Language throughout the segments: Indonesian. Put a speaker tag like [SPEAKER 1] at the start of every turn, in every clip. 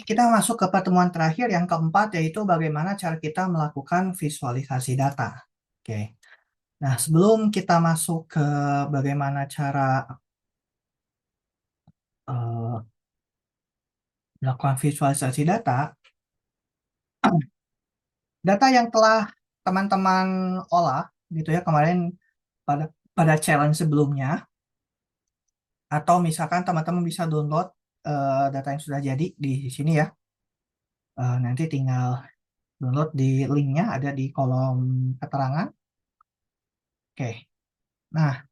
[SPEAKER 1] Kita masuk ke pertemuan terakhir yang keempat, yaitu bagaimana cara kita melakukan visualisasi data. Oke. Nah, sebelum kita masuk ke bagaimana cara eh, melakukan visualisasi data, data yang telah teman-teman olah gitu ya kemarin pada pada challenge sebelumnya, atau misalkan teman-teman bisa download data yang sudah jadi di sini ya. Nanti tinggal download di linknya ada di kolom keterangan. Oke. Nah,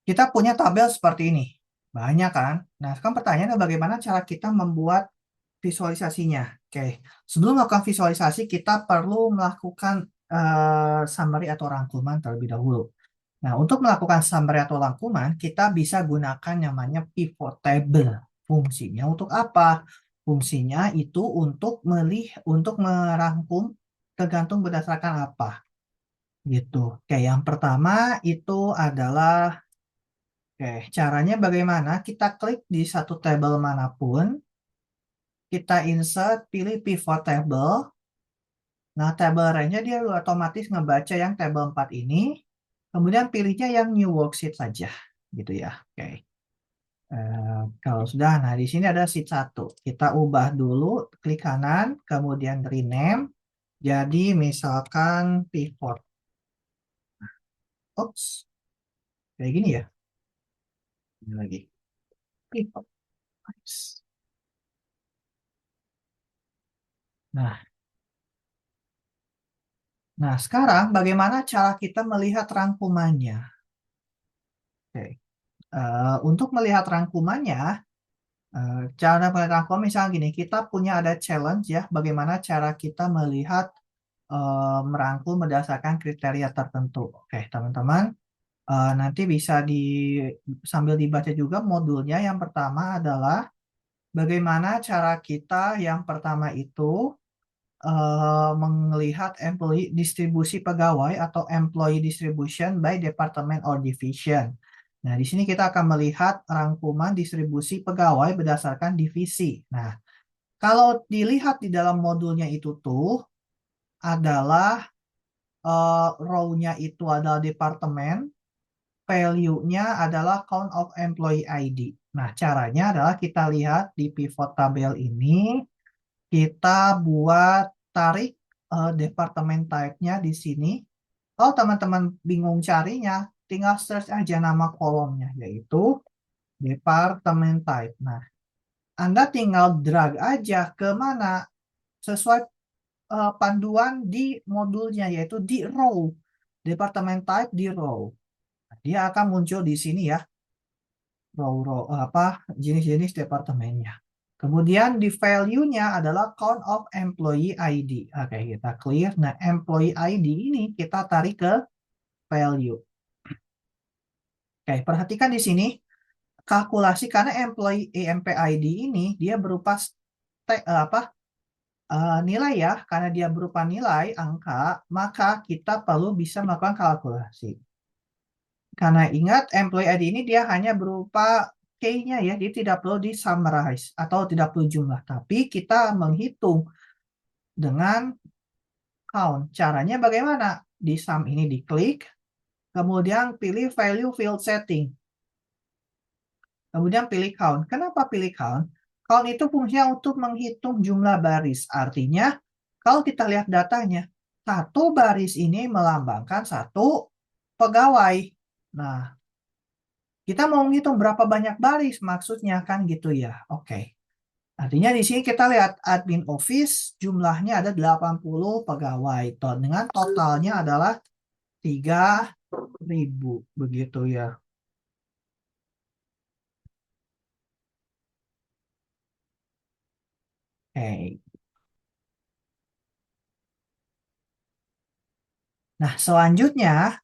[SPEAKER 1] kita punya tabel seperti ini. Banyak kan? Nah, sekarang pertanyaannya bagaimana cara kita membuat visualisasinya. Oke, sebelum melakukan visualisasi, kita perlu melakukan summary atau rangkuman terlebih dahulu. Nah, untuk melakukan summary atau rangkuman, kita bisa gunakan yang namanya pivot table. Fungsinya untuk apa? Fungsinya itu untuk merangkum tergantung berdasarkan apa. Gitu. Oke, yang pertama itu adalah caranya bagaimana? Kita klik di satu tabel manapun, kita insert, pilih pivot table. Nah, tabel range-nya dia otomatis ngebaca yang tabel 4 ini. Kemudian pilihnya yang new worksheet saja. Gitu ya. Oke. Kalau sudah, nah di sini ada sheet 1. Kita ubah dulu, klik kanan, kemudian rename. Jadi misalkan pivot. Oops, kayak gini ya. Ini lagi. Pivot. Nice. Nah, sekarang bagaimana cara kita melihat rangkumannya? Oke. Untuk melihat rangkumannya, cara melihat rangkuman misalnya gini, kita punya ada challenge ya, bagaimana cara kita melihat merangkum berdasarkan kriteria tertentu. Oke, teman-teman, nanti bisa sambil dibaca juga modulnya. Yang pertama adalah bagaimana cara kita yang pertama itu melihat employee distribusi pegawai atau employee distribution by department or division. Nah, di sini kita akan melihat rangkuman distribusi pegawai berdasarkan divisi. Nah, kalau dilihat di dalam modulnya itu tuh adalah row-nya itu adalah departemen, value-nya adalah count of employee ID. Nah, caranya adalah kita lihat di pivot tabel ini, kita buat tarik departemen type-nya di sini. Kalau teman-teman bingung carinya, tinggal search aja nama kolomnya, yaitu departemen type. Nah, Anda tinggal drag aja ke mana sesuai panduan di modulnya, yaitu di row. Departemen type di row. Dia akan muncul di sini ya, row-row jenis-jenis departemennya. Kemudian di value-nya adalah count of employee ID. Oke, kita clear. Nah, employee ID ini kita tarik ke value. Oke, perhatikan di sini kalkulasi karena employee EMPID ini dia berupa nilai ya, karena dia berupa nilai angka, maka kita perlu bisa melakukan kalkulasi. Karena ingat employee ID ini dia hanya berupa key-nya ya, dia tidak perlu di summarize atau tidak perlu jumlah, tapi kita menghitung dengan count. Caranya bagaimana? Di sum ini diklik, kemudian pilih value field setting. Kemudian pilih count. Kenapa pilih count? Count itu fungsinya untuk menghitung jumlah baris. Artinya, kalau kita lihat datanya, satu baris ini melambangkan satu pegawai. Nah, kita mau menghitung berapa banyak baris, maksudnya kan gitu ya. Oke. Artinya di sini kita lihat admin office jumlahnya ada 80 pegawai. Dengan totalnya adalah 3.000 begitu ya. Oke. Nah, selanjutnya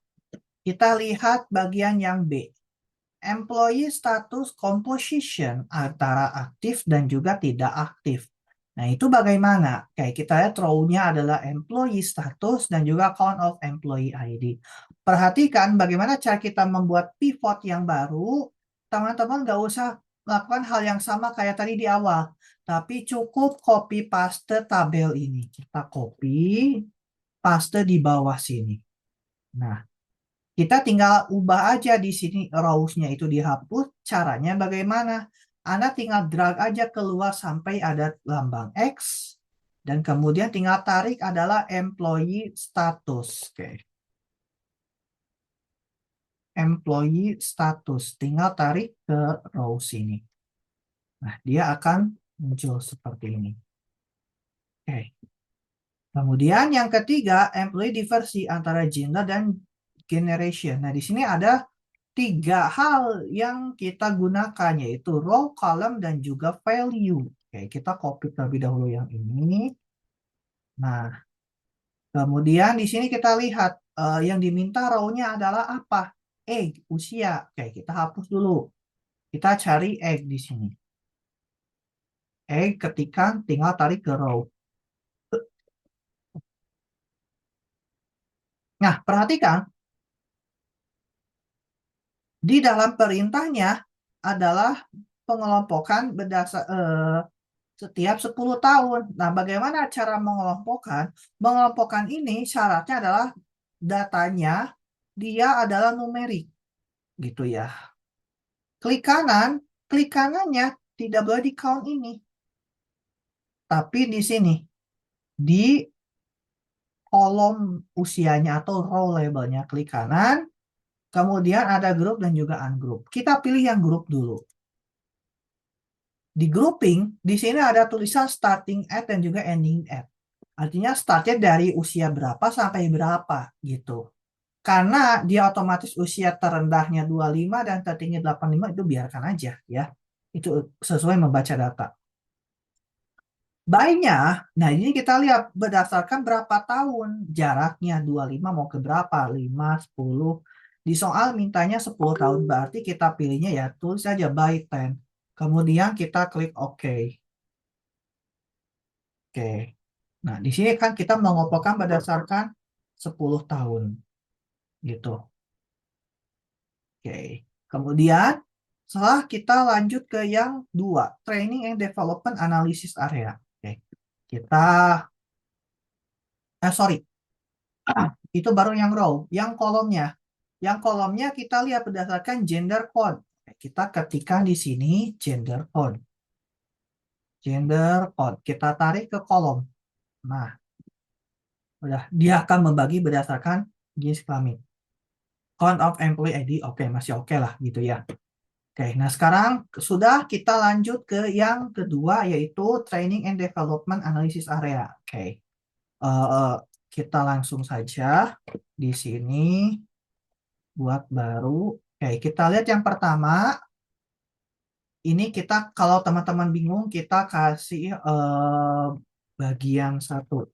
[SPEAKER 1] kita lihat bagian yang B. Employee status composition antara aktif dan juga tidak aktif. Nah, itu bagaimana? Kayak kita lihat row-nya adalah employee status dan juga count of employee ID. Perhatikan bagaimana cara kita membuat pivot yang baru. Teman-teman nggak usah melakukan hal yang sama kayak tadi di awal. Tapi cukup copy paste tabel ini. Kita copy, paste di bawah sini. Nah, kita tinggal ubah aja di sini rows-nya itu dihapus. Caranya bagaimana? Anda tinggal drag aja keluar sampai ada lambang X. Dan kemudian tinggal tarik adalah employee status. Oke. Employee status. Tinggal tarik ke rows ini. Nah, dia akan muncul seperti ini. Oke. Kemudian yang ketiga, employee diversity antara gender dan generation. Nah, di sini ada 3 hal yang kita gunakan, yaitu row, column, dan juga value. Oke, kita copy terlebih dahulu yang ini. Nah, kemudian di sini kita lihat yang diminta row-nya adalah apa? Age, usia. Oke, kita hapus dulu. Kita cari age di sini. Age ketikkan, tinggal tarik ke row. Nah, perhatikan. Di dalam perintahnya adalah pengelompokan berdasar setiap 10 tahun. Nah, bagaimana cara mengelompokkan? Mengelompokkan ini syaratnya adalah datanya dia adalah numerik, gitu ya. Klik kanannya tidak boleh di count ini. Tapi di sini, di kolom usianya atau row labelnya, klik kanan. Kemudian ada grup dan juga ungroup. Kita pilih yang grup dulu. Di grouping, di sini ada tulisan starting at dan juga ending at. Artinya startnya dari usia berapa sampai berapa gitu. Karena dia otomatis usia terendahnya 25 dan tertinggi 85 itu biarkan aja ya. Itu sesuai membaca data. By-nya, nah ini kita lihat berdasarkan berapa tahun jaraknya 25 mau ke berapa, 5, 10. Di soal mintanya 10 tahun berarti kita pilihnya ya tulis saja by 10. Kemudian kita klik OK. Oke. Nah, di sini kan kita mengoperasikan berdasarkan 10 tahun gitu. Oke. Kemudian setelah kita lanjut ke yang 2, training and development analysis area. Oke. Kita sorry. Itu baru yang row, yang kolomnya. Yang kolomnya kita lihat berdasarkan gender code. Oke, kita ketikkan di sini gender code. Gender code. Kita tarik ke kolom. Nah, udah dia akan membagi berdasarkan jenis kelamin. Count of employee ID, oke, masih oke lah gitu ya. Oke, nah sekarang sudah kita lanjut ke yang kedua yaitu training and development analysis area. Oke, eh, kita langsung saja di sini buat baru. Oke, kita lihat yang pertama. Ini kita kalau teman-teman bingung kita kasih bagian 1.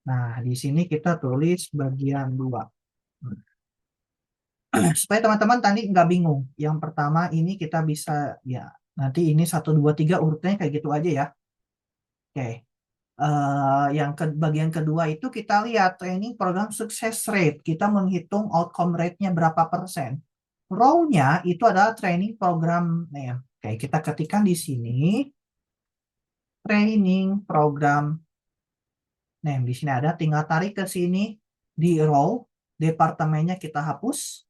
[SPEAKER 1] Nah, di sini kita tulis bagian 2. Supaya teman-teman tadi nggak bingung. Yang pertama ini kita bisa ya nanti ini 1, 2, 3 urutnya kayak gitu aja ya. Oke. Yang bagian kedua itu kita lihat training program success rate. Kita menghitung outcome rate-nya berapa persen. Row-nya itu adalah training program name. Oke, kita ketikkan di sini training program name. Di sini ada, tinggal tarik ke sini di row, departemennya kita hapus.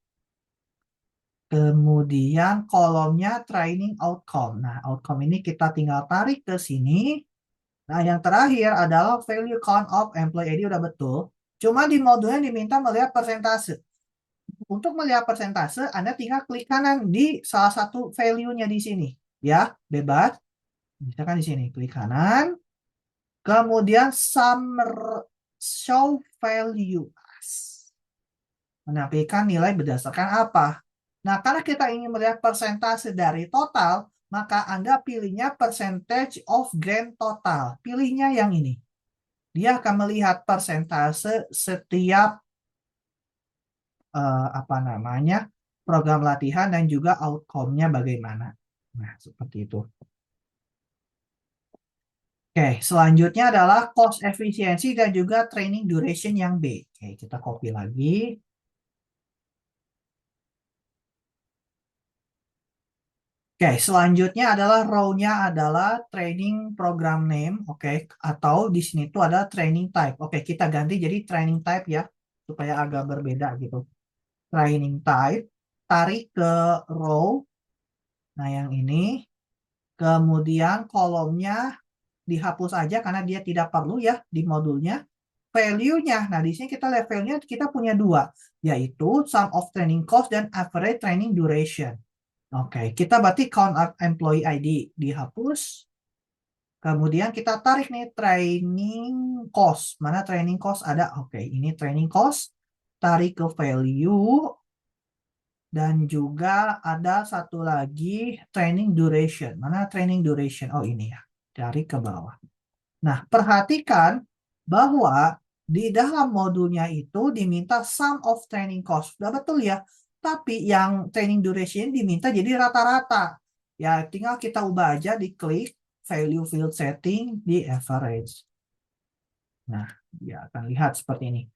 [SPEAKER 1] Kemudian kolomnya training outcome. Nah, outcome ini kita tinggal tarik ke sini. Nah, yang terakhir adalah value count of employee ID udah betul. Cuma di modulnya diminta melihat persentase. Untuk melihat persentase, Anda tinggal klik kanan di salah satu value-nya di sini. Ya, bebas. Misalkan di sini, klik kanan. Kemudian show value as. Menampilkan nilai berdasarkan apa? Nah, karena kita ingin melihat persentase dari total, maka Anda pilihnya percentage of grand total. Pilihnya yang ini. Dia akan melihat persentase setiap apa namanya program latihan dan juga outcome-nya bagaimana. Nah, seperti itu. Oke, selanjutnya adalah cost efficiency dan juga training duration yang B. Oke, kita copy lagi. Oke, selanjutnya adalah row-nya adalah training program name, oke, atau di sini tuh ada training type. Oke, kita ganti jadi training type ya, supaya agak berbeda gitu. Training type, tarik ke row, nah yang ini, kemudian kolomnya dihapus aja karena dia tidak perlu ya di modulnya. Value-nya, nah di sini kita lihat value-nya kita punya dua, yaitu sum of training cost dan average training duration. Oke, kita berarti count employee ID dihapus. Kemudian kita tarik nih training cost. Mana training cost ada? Oke, ini training cost. Tarik ke value. Dan juga ada satu lagi training duration. Mana training duration? Oh ini ya. Tarik ke bawah. Nah, perhatikan bahwa di dalam modulnya itu diminta sum of training cost. Sudah betul ya. Tapi yang training duration diminta jadi rata-rata. Ya, tinggal kita ubah aja di klik value field setting di average. Nah, dia akan lihat seperti ini.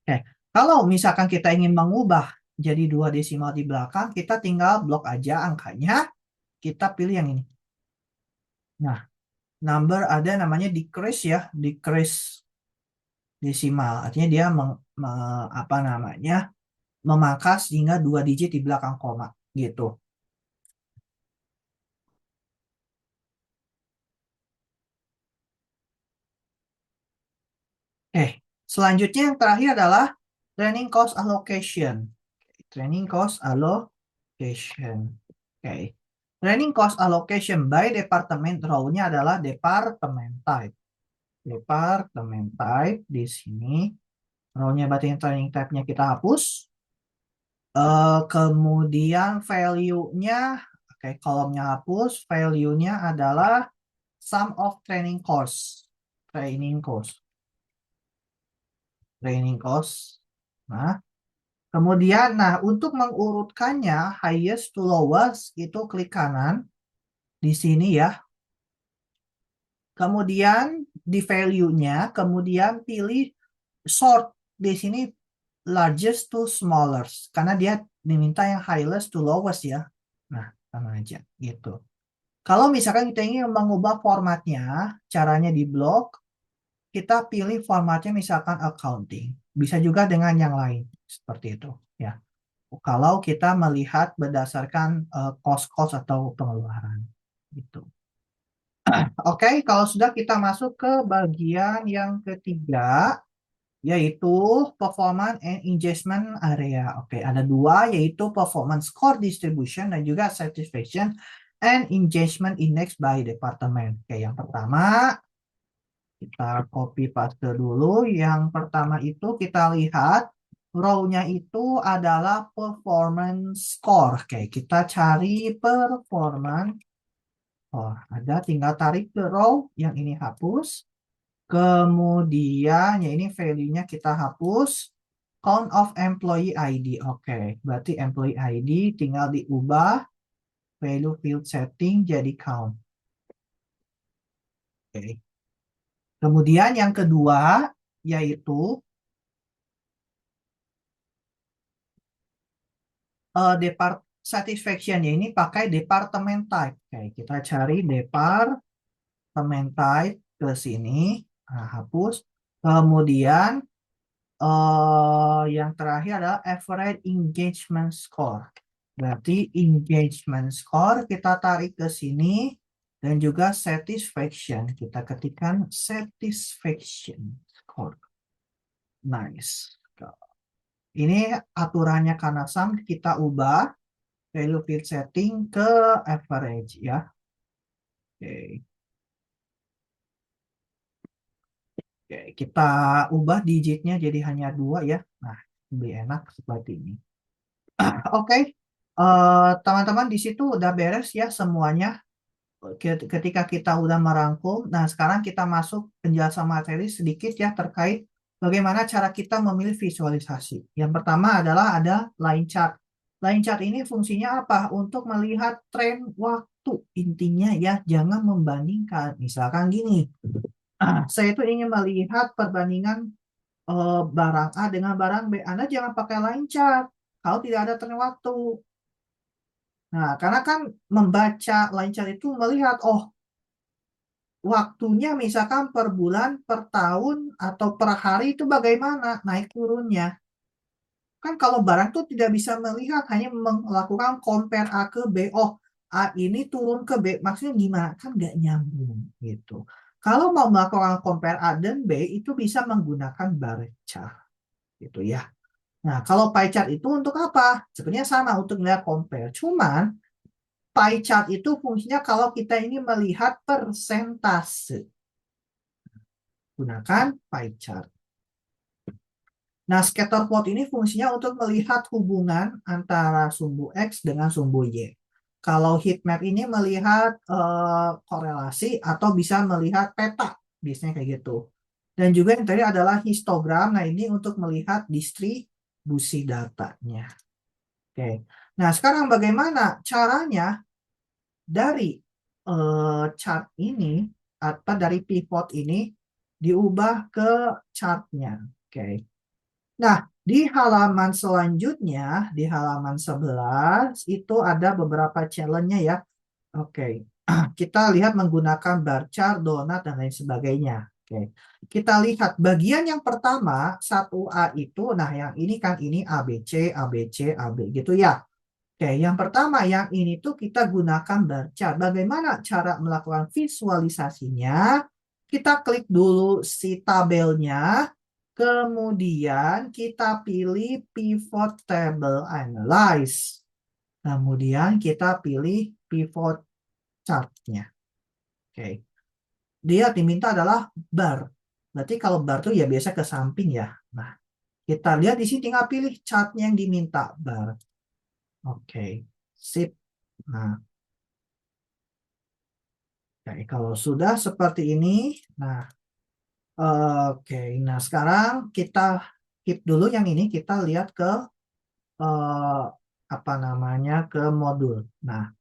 [SPEAKER 1] Oke, kalau misalkan kita ingin mengubah jadi dua desimal di belakang, kita tinggal blok aja angkanya. Kita pilih yang ini. Nah, number ada namanya decrease ya, decrease desimal. Artinya dia apa namanya memangkas hingga 2 digit di belakang koma gitu. Selanjutnya yang terakhir adalah training cost allocation. Training cost allocation. Oke. Training cost allocation by department row-nya adalah department type. Department type di sini. Row-nya berarti yang training type-nya kita hapus. Kemudian value-nya, oke, kolomnya hapus. Value-nya adalah sum of training cost. Training cost. Training cost. Nah, kemudian, nah untuk mengurutkannya highest to lowest itu klik kanan di sini ya. Kemudian di value-nya, kemudian pilih sort di sini largest to smallest karena dia diminta yang highest to lowest ya. Nah, sama aja gitu. Kalau misalkan kita ingin mengubah formatnya, caranya di blok, kita pilih formatnya misalkan accounting. Bisa juga dengan yang lain seperti itu ya. Kalau kita melihat berdasarkan cost-cost atau pengeluaran gitu. Oke, kalau sudah kita masuk ke bagian yang ketiga, yaitu performance and engagement area. Oke, ada dua, yaitu performance score distribution dan juga satisfaction and engagement index by department. Oke, yang pertama kita copy paste dulu. Yang pertama itu kita lihat row-nya itu adalah performance score. Oke, kita cari performance. Oh, ada tinggal tarik ke row yang ini hapus. Kemudian ya ini value-nya kita hapus. Count of employee ID. Oke, berarti employee ID tinggal diubah value field setting jadi count. Oke. Kemudian yang kedua yaitu depart satisfaction ya ini pakai department type. Oke, kita cari department type ke sini. Nah, hapus. Kemudian yang terakhir adalah average engagement score. Berarti engagement score kita tarik ke sini dan juga satisfaction. Kita ketikkan satisfaction score. Nice. Ini aturannya karena sum kita ubah value field setting ke average ya. Oke. Oke, kita ubah digitnya jadi hanya 2 ya. Nah, lebih enak seperti ini. Oke, teman-teman di situ udah beres ya semuanya. Ketika kita udah merangkum, nah sekarang kita masuk penjelasan materi sedikit ya terkait bagaimana cara kita memilih visualisasi. Yang pertama adalah ada line chart. Line chart ini fungsinya apa? Untuk melihat tren waktu. Intinya ya, jangan membandingkan. Misalkan gini, saya itu ingin melihat perbandingan barang A dengan barang B. Anda jangan pakai line chart kalau tidak ada tren waktu. Nah, karena kan membaca line chart itu melihat, oh, waktunya misalkan per bulan, per tahun, atau per hari itu bagaimana naik turunnya. Kan kalau barang tuh tidak bisa melihat, hanya melakukan compare A ke B. Oh, A ini turun ke B, maksudnya gimana? Kan nggak nyambung gitu. Kalau mau melakukan compare A dan B, itu bisa menggunakan bar chart gitu ya. Nah, kalau pie chart itu untuk apa? Sebenarnya sama untuk melihat compare. Cuman pie chart itu fungsinya kalau kita ini melihat persentase. Gunakan pie chart. Nah, scatter plot ini fungsinya untuk melihat hubungan antara sumbu X dengan sumbu Y. Kalau heat map ini melihat korelasi atau bisa melihat peta, biasanya kayak gitu. Dan juga yang tadi adalah histogram. Nah, ini untuk melihat distribusi datanya. Oke. Nah, sekarang bagaimana caranya dari chart ini atau dari pivot ini diubah ke chartnya. Oke. Nah, di halaman selanjutnya, di halaman 11 itu ada beberapa challenge-nya ya. Oke. Kita lihat menggunakan bar chart, donat, dan lain sebagainya. Oke. Kita lihat bagian yang pertama, 1A itu, nah yang ini kan ini ABC, ABC, AB gitu ya. Oke, yang pertama yang ini tuh kita gunakan bar chart. Bagaimana cara melakukan visualisasinya? Kita klik dulu si tabelnya, kemudian kita pilih pivot table analyze. Kemudian kita pilih pivot chartnya. Oke, dia diminta adalah bar. Berarti kalau bar tuh ya biasa ke samping ya. Nah, kita lihat di sini tinggal pilih chartnya yang diminta bar. Oke, sip. Nah, oke, kalau sudah seperti ini, nah, oke, nah sekarang kita keep dulu yang ini, kita lihat ke eh, apa namanya ke modul. Nah,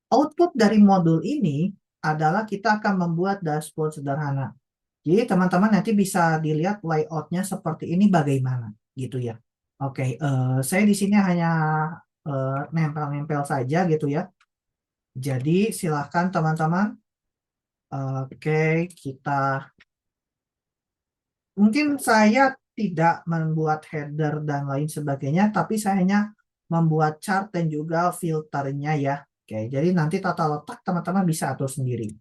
[SPEAKER 1] output dari modul ini adalah kita akan membuat dashboard sederhana. Jadi teman-teman nanti bisa dilihat layoutnya seperti ini bagaimana, gitu ya. Oke, saya di sini hanya nempel-nempel saja gitu ya. Jadi silahkan teman-teman. Oke, kita mungkin saya tidak membuat header dan lain sebagainya, tapi saya hanya membuat chart dan juga filternya ya. Oke, jadi nanti tata letak teman-teman bisa atur sendiri.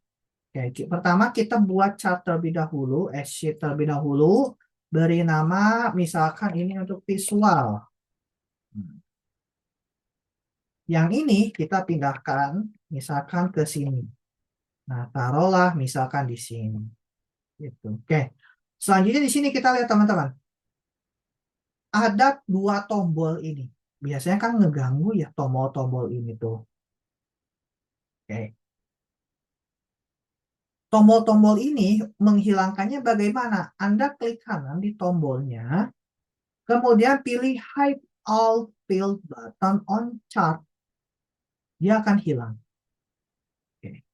[SPEAKER 1] Oke, pertama kita buat chart terlebih dahulu, sheet terlebih dahulu, beri nama misalkan ini untuk visual. Yang ini kita pindahkan misalkan ke sini. Nah, taruhlah misalkan di sini. Gitu. Oke. Selanjutnya di sini kita lihat teman-teman. Ada dua tombol ini. Biasanya kan ngeganggu ya tombol-tombol ini tuh. Oke. Tombol-tombol ini menghilangkannya bagaimana? Anda klik kanan di tombolnya, kemudian pilih Hide All Field Button on Chart. Dia akan hilang. Oke.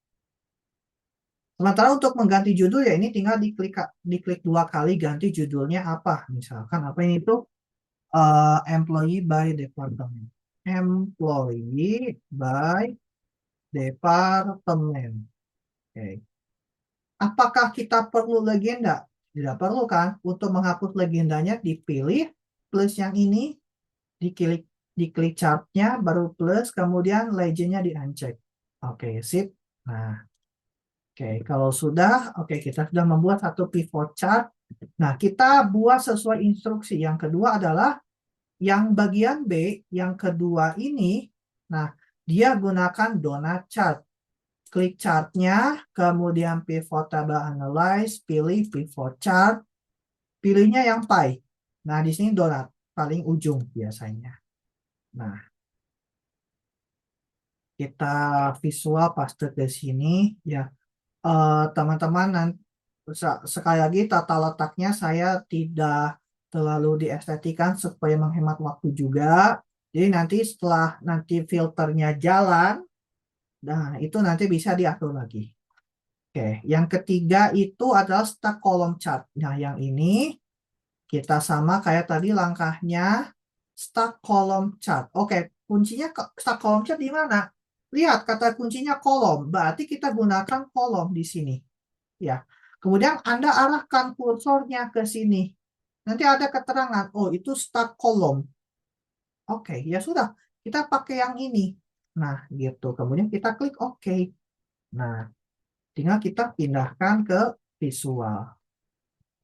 [SPEAKER 1] Sementara untuk mengganti judul ya ini tinggal diklik dua kali ganti judulnya apa. Misalkan apa ini tuh employee by department. Employee by department. Oke. Apakah kita perlu legenda? Tidak perlu kan? Untuk menghapus legendanya dipilih plus yang ini, diklik chartnya, baru plus, kemudian legendnya di uncheck. Oke, sip. Nah, oke, kalau sudah, oke kita sudah membuat satu pivot chart. Nah, kita buat sesuai instruksi. Yang kedua adalah yang bagian B, yang kedua ini, nah dia gunakan donut chart. Klik chartnya, kemudian pivot table analyze, pilih pivot chart, pilihnya yang pie. Nah, di sini donut, paling ujung biasanya. Nah, kita visual paste ke sini ya. Teman-teman, sekali lagi tata letaknya saya tidak terlalu diestetikan supaya menghemat waktu juga. Jadi nanti setelah nanti filternya jalan, nah itu nanti bisa diatur lagi. Oke, yang ketiga itu adalah stack kolom chart. Nah, yang ini kita sama kayak tadi langkahnya stack kolom chart. Oke, kuncinya stack column chart di mana? Lihat kata kuncinya kolom, berarti kita gunakan kolom di sini. Ya. Kemudian Anda arahkan kursornya ke sini. Nanti ada keterangan, oh itu stack kolom. Oke, ya sudah. Kita pakai yang ini. Nah, gitu. Kemudian kita klik OK. Nah, tinggal kita pindahkan ke visual.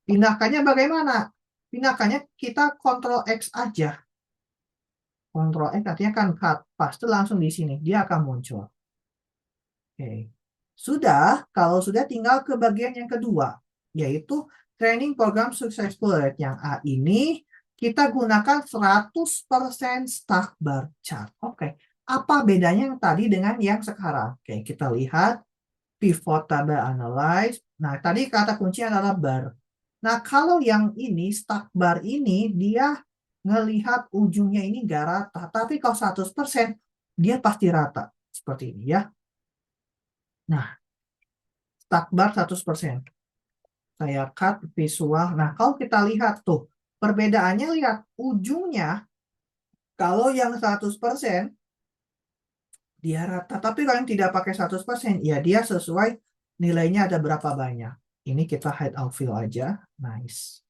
[SPEAKER 1] Pindahkannya bagaimana? Pindahkannya kita Ctrl X aja. Ctrl X artinya kan cut. Paste langsung di sini. Dia akan muncul. Oke. Sudah, kalau sudah tinggal ke bagian yang kedua. Yaitu Training Program Successful Rate. Yang A ini kita gunakan 100% stack bar chart. Oke. Apa bedanya yang tadi dengan yang sekarang? Oke, kita lihat pivot table analyze. Nah, tadi kata kunci adalah bar. Nah, kalau yang ini, stack bar ini, dia ngelihat ujungnya ini nggak rata. Tapi kalau 100%, dia pasti rata. Seperti ini ya. Nah, stack bar 100%. Saya cut visual. Nah, kalau kita lihat tuh, perbedaannya lihat ujungnya, kalau yang 100%, dia rata. Tapi kalau yang tidak pakai 100%, ya dia sesuai nilainya ada berapa banyak. Ini kita hide out fill aja. Nice.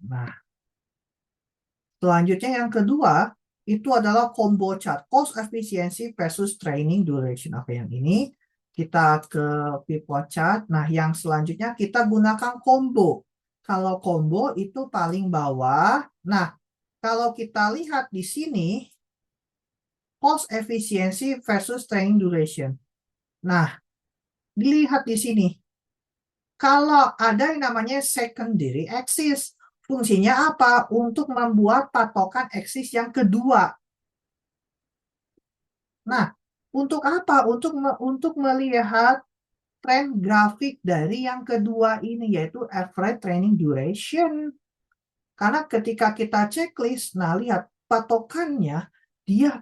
[SPEAKER 1] Nah, selanjutnya yang kedua, itu adalah combo chart. Cost efficiency versus training duration. Oke, yang ini kita ke pivot chart. Nah, yang selanjutnya kita gunakan combo. Kalau combo itu paling bawah. Nah, kalau kita lihat di sini, cost efficiency versus training duration. Nah, dilihat di sini. Kalau ada yang namanya secondary axis, fungsinya apa? Untuk membuat patokan axis yang kedua. Nah, untuk apa? Untuk melihat tren grafik dari yang kedua ini, yaitu average training duration. Karena ketika kita checklist, nah lihat patokannya, dia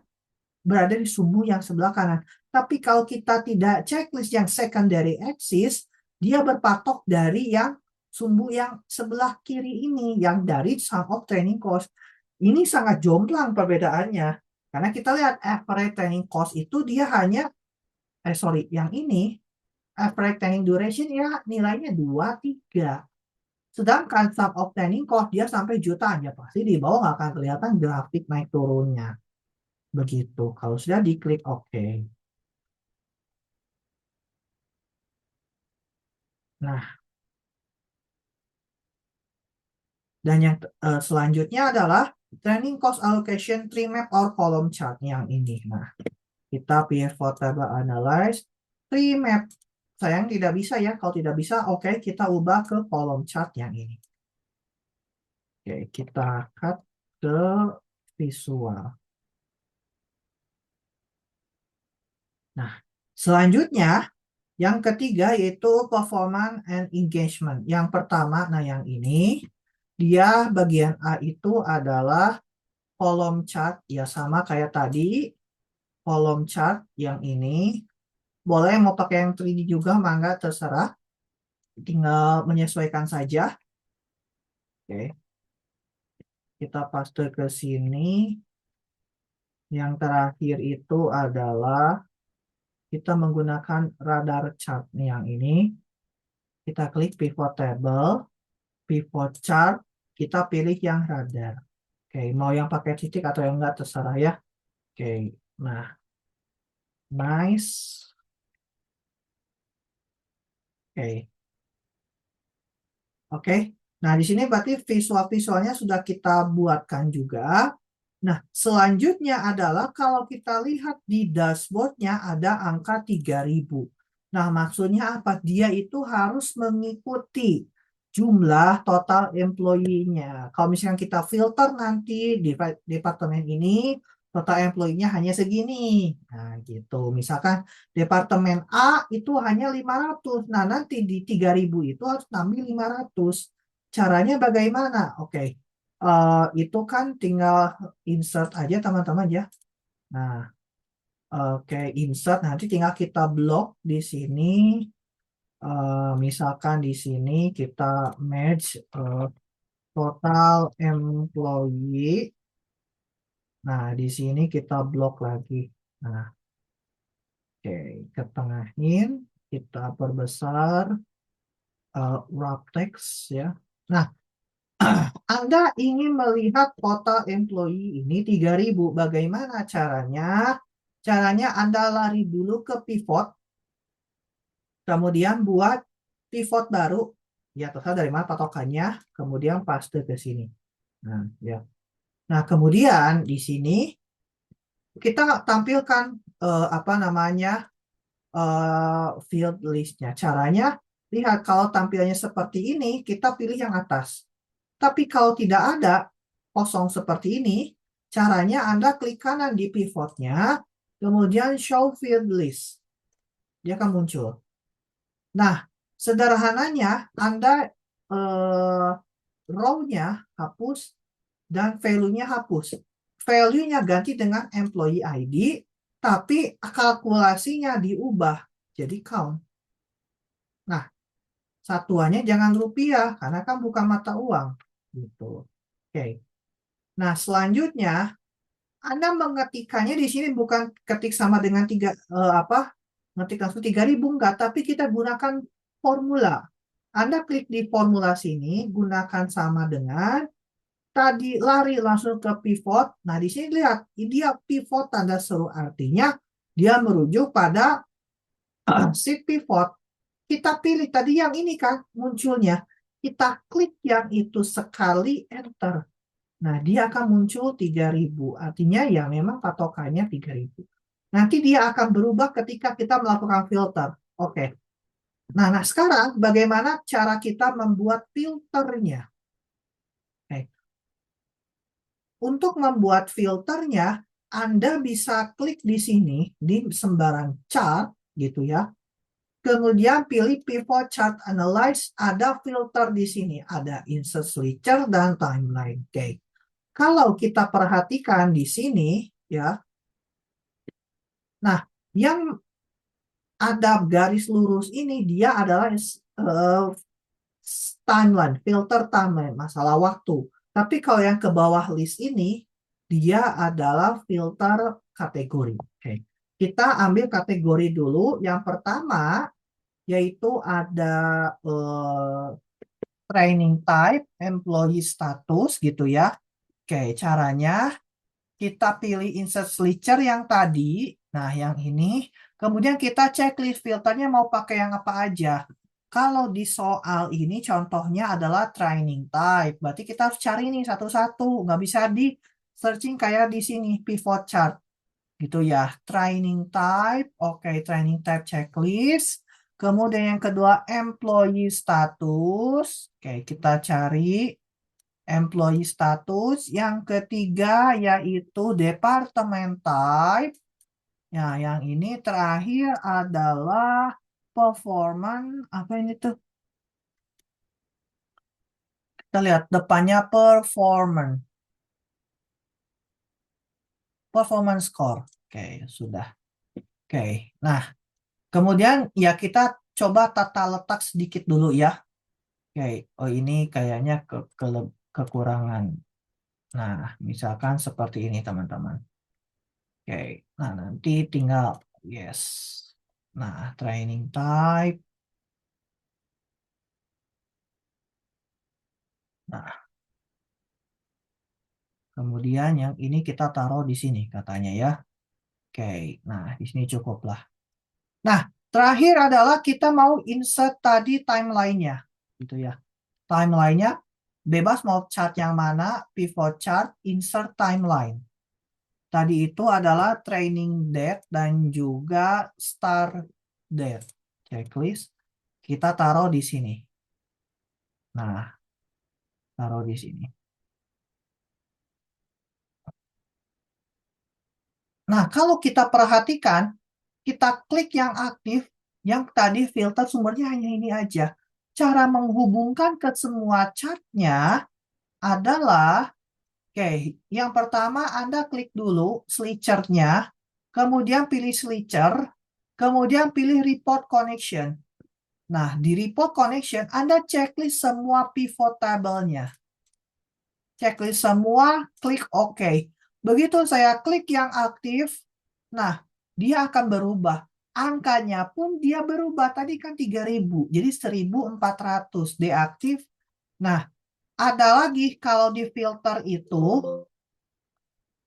[SPEAKER 1] berada di sumbu yang sebelah kanan. Tapi kalau kita tidak checklist yang secondary axis, dia berpatok dari yang sumbu yang sebelah kiri ini, yang dari sum of training cost. Ini sangat jomplang perbedaannya. Karena kita lihat average training cost itu dia hanya, yang ini, average training duration ya nilainya 2, 3. Sedangkan sum of training cost dia sampai jutaan, ya pasti di bawah nggak akan kelihatan grafik naik turunnya. Begitu. Kalau sudah diklik OK. Nah, dan yang selanjutnya adalah training cost allocation tree map or column chart yang ini. Nah, kita pivot table analyze tree map. Sayang tidak bisa ya. Kalau tidak bisa, oke, kita ubah ke column chart yang ini. Oke, kita cut ke visual. Nah, selanjutnya yang ketiga yaitu performance and engagement. Yang pertama, nah yang ini, dia bagian A itu adalah kolom chart, ya sama kayak tadi, kolom chart yang ini. Boleh mau pakai yang 3D juga, mangga terserah. Tinggal menyesuaikan saja. Oke, kita paste ke sini. Yang terakhir itu adalah kita menggunakan radar chart yang ini. Kita klik pivot table, pivot chart, kita pilih yang radar. Oke, mau yang pakai titik atau yang enggak terserah ya. Oke, nah, nice. Oke, oke. Nah, di sini berarti visual-visualnya sudah kita buatkan juga. Nah, selanjutnya adalah kalau kita lihat di dashboardnya ada angka 3000. Nah, maksudnya apa? Dia itu harus mengikuti jumlah total employee-nya. Kalau misalnya kita filter nanti di departemen ini, total employee-nya hanya segini. Nah, gitu. Misalkan departemen A itu hanya 500. Nah, nanti di 3000 itu harus nambah 500. Caranya bagaimana? Oke. Itu kan tinggal insert aja teman-teman ya. Nah, oke, insert nanti tinggal kita blok di sini. Misalkan di sini kita match total employee Nah, di sini kita blok lagi. Nah, oke, ketengahin, kita perbesar wrap text ya. Nah, Anda ingin melihat total employee ini 3.000. Bagaimana caranya? Caranya Anda lari dulu ke pivot, kemudian buat pivot baru. Ya, terserah dari mana patokannya, kemudian paste ke sini. Nah, ya. Nah, kemudian di sini kita tampilkan apa namanya field listnya. Caranya, lihat kalau tampilnya seperti ini, kita pilih yang atas. Tapi kalau tidak ada kosong seperti ini, caranya Anda klik kanan di pivotnya, kemudian show field list. Dia akan muncul. Nah, sederhananya Anda row-nya hapus dan value-nya hapus. Value-nya ganti dengan employee ID, tapi kalkulasinya diubah jadi count. Nah, satuannya jangan rupiah karena kan bukan mata uang gitu. Oke. Nah, selanjutnya Anda mengetikkannya di sini bukan ketik sama dengan ngetik langsung 3.000 enggak, tapi kita gunakan formula. Anda klik di formula sini, gunakan sama dengan tadi lari langsung ke pivot. Nah, di sini lihat, dia pivot tanda seru artinya dia merujuk pada sheet pivot. Kita pilih tadi yang ini kan munculnya. Kita klik yang itu sekali, enter. Nah, dia akan muncul 3.000. Artinya ya memang patokannya 3.000. Nanti dia akan berubah ketika kita melakukan filter. Oke. Nah, sekarang bagaimana cara kita membuat filternya? Oke. Untuk membuat filternya, Anda bisa klik di sini, di sembarang chart, gitu ya. Kemudian pilih Pivot Chart Analyze, ada filter di sini. Ada Insert Slicer dan Timeline. Oke. Kalau kita perhatikan di sini, ya. Nah, yang ada garis lurus ini, dia adalah timeline, filter timeline, masalah waktu. Tapi kalau yang ke bawah list ini, dia adalah filter kategori. Oke. Kita ambil kategori dulu. Yang pertama, yaitu ada training type, employee status gitu ya. Oke, caranya kita pilih insert slicer yang tadi. Nah, yang ini. Kemudian kita checklist filternya mau pakai yang apa aja. Kalau di soal ini contohnya adalah training type. Berarti kita harus cari nih satu-satu. Nggak bisa di searching kayak di sini, pivot chart. Gitu ya. Training type. Oke, training type checklist. Kemudian yang kedua, employee status. Oke, kita cari employee status. Yang ketiga yaitu department type. Ya, yang ini terakhir adalah performance. Apa ini tuh? Kita lihat depannya performance. Performance score. Oke, sudah. Oke. Nah, kemudian ya kita coba tata letak sedikit dulu ya. Oke. Oh, ini kayaknya kekurangan. Nah, misalkan seperti ini teman-teman. Oke, nah nanti tinggal yes. Nah, training type. Nah, kemudian yang ini kita taruh di sini katanya ya. Oke, nah di sini cukuplah. Nah, terakhir adalah kita mau insert tadi timeline-nya. Gitu ya. Timeline-nya bebas mau chart yang mana, pivot chart, insert timeline. Tadi itu adalah training date dan juga start date. Checklist. Kita taruh di sini. Nah, taruh di sini. Nah, kalau kita perhatikan, kita klik yang aktif, yang tadi filter sumbernya hanya ini aja. Cara menghubungkan ke semua chartnya adalah, oke, yang pertama Anda klik dulu slicernya, kemudian pilih slicer, kemudian pilih report connection. Nah, di report connection, Anda checklist semua pivot table-nya. Checklist semua, klik OK. Begitu saya klik yang aktif, nah dia akan berubah. Angkanya pun dia berubah. Tadi kan 3.000, jadi 1.400 deaktif. Nah, ada lagi kalau di filter itu,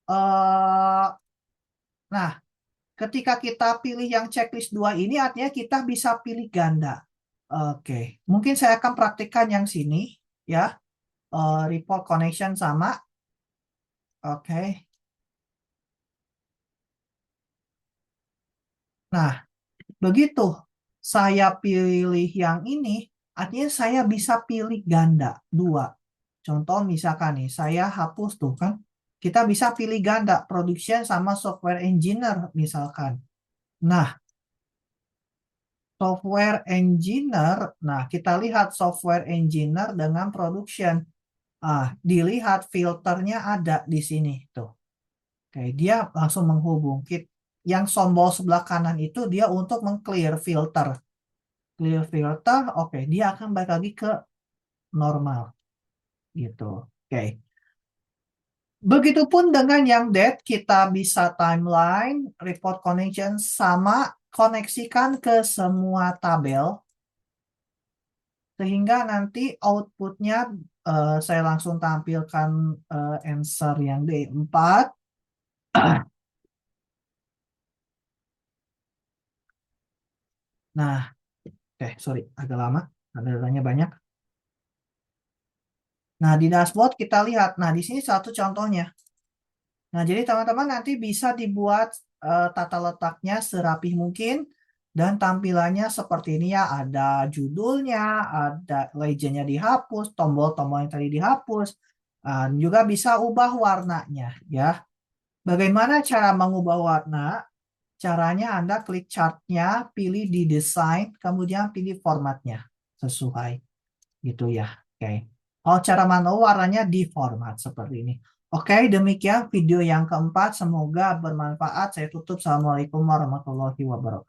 [SPEAKER 1] eh nah, ketika kita pilih yang checklist 2 ini, artinya kita bisa pilih ganda. Oke, mungkin saya akan praktikkan yang sini, ya. Report connection sama. Oke. Nah, begitu saya pilih yang ini, artinya saya bisa pilih ganda 2. Contoh misalkan nih, saya hapus tuh kan. Kita bisa pilih ganda, production sama software engineer misalkan. Nah, software engineer, nah kita lihat software engineer dengan production. Dilihat filternya ada di sini tuh. Oke, dia langsung menghubung. Yang tombol sebelah kanan itu dia untuk meng-clear filter. Clear filter, oke, dia akan balik lagi ke normal gitu. Oke. Begitupun dengan yang date, kita bisa timeline, report connection, sama koneksikan ke semua tabel. Sehingga nanti outputnya saya langsung tampilkan answer yang D4. Nah, sorry, agak lama. Ada datanya banyak. Nah, di dashboard kita lihat. Nah, di sini satu contohnya. Nah, jadi teman-teman nanti bisa dibuat tata letaknya serapih mungkin dan tampilannya seperti ini ya. Ada judulnya, ada legendnya dihapus, tombol-tombol yang tadi dihapus. Juga bisa ubah warnanya ya. Bagaimana cara mengubah warna? Caranya Anda klik chartnya, pilih di desain, kemudian pilih formatnya sesuai gitu ya. Oke. Kalau cara manual warnanya di format seperti ini. Oke, demikian video yang keempat. Semoga bermanfaat. Saya tutup. Assalamualaikum warahmatullahi wabarakatuh.